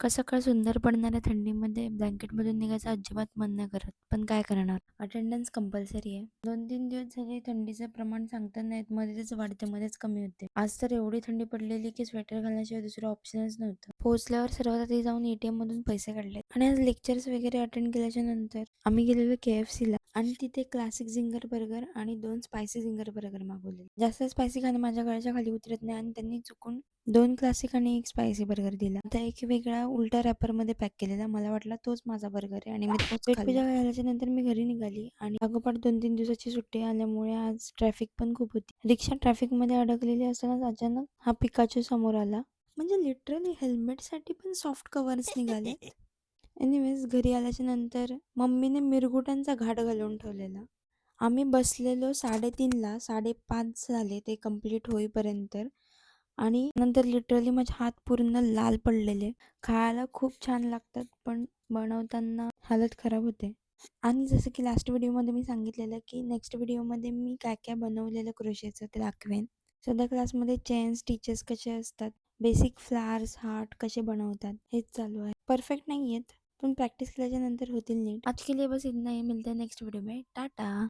सकाळ सुंदर पडणाऱ्या थंडीमध्ये ब्लँकेटमधून निघायचं अजिबात मन नाही करत. पण काय करणार? अटेंडन्स कंपल्सरी आहे. 2-3 दिवस झाले थंडीचं प्रमाण सांगता नाहीत. मध्येच वाढते, मध्येच कमी होते. आज तर एवढी थंडी पडलेली की स्वेटर घालण्याशिवाय दुसरं ऑप्शनच नव्हतं. पोहोचल्यावर सर्वात आधी जाऊन एटीएम मधून पैसे काढले आणि आज लेक्चर्स वगैरे अटेंड केल्याच्या नंतर आम्ही गेलेलो KFC ला आणि तिथे क्लासिक झिंगर बर्गर आणि 2 स्पायसी झिंगर बर्गर मागवले. जास्त स्पायसी खाणं माझ्या गळ्याच्या खाली उतरत नाही आणि त्यांनी चुकून 2 क्लासिक आणि 1 स्पायसी बर्गर दिला. आता एक वेगळा उलटा रॅपरमध्ये पॅक केलेला. मला वाटला तोच माझा बर्गर आहे आणि मी तोच खाल्ला. पेटपूजा झाल्याच्या नंतर मी घरी निघाली आणि लागोपाठ 2-3 दिवसाची सुट्टी आल्यामुळे आज ट्रॅफिक पण खूप होती. रिक्षा ट्रॅफिकमध्ये अडकलेली असतानाच अचानक हा पिकाचो समोर आला. म्हणजे लिटरली हेल्मेटसाठी पण सॉफ्ट कव्हर्स निघाले. एनिवेज घरी आल्याच्या नंतर मम्मीने मिरगुटांचा घाट घालून ठेवलेला. आम्ही बसलेलो 3:30ला 5:30 झाले ते कंप्लीट होईपर्यंत आणि नंतर लिटरली माझे हात पूर्ण लाल पडलेले. खायला खूप छान लागतात पण बनवताना हालत खराब होते. आणि जसं की लास्ट व्हिडिओमध्ये मी सांगितलेलं की नेक्स्ट व्हिडिओमध्ये मी काय काय बनवलेलं क्रोशेचं ते दाखवेन. सध्या क्लासमध्ये चेन स्टिचेस कसे असतात, बेसिक फ्लावर्स हार्ट कसे बनवतात हेच चालू आहे. परफेक्ट नाही आहेत पण प्रॅक्टिस केल्याच्या नंतर होतील नीट. आज के लिए बस इतना ही. मिलते हैं नेक्स्ट वीडियो में. टाटा.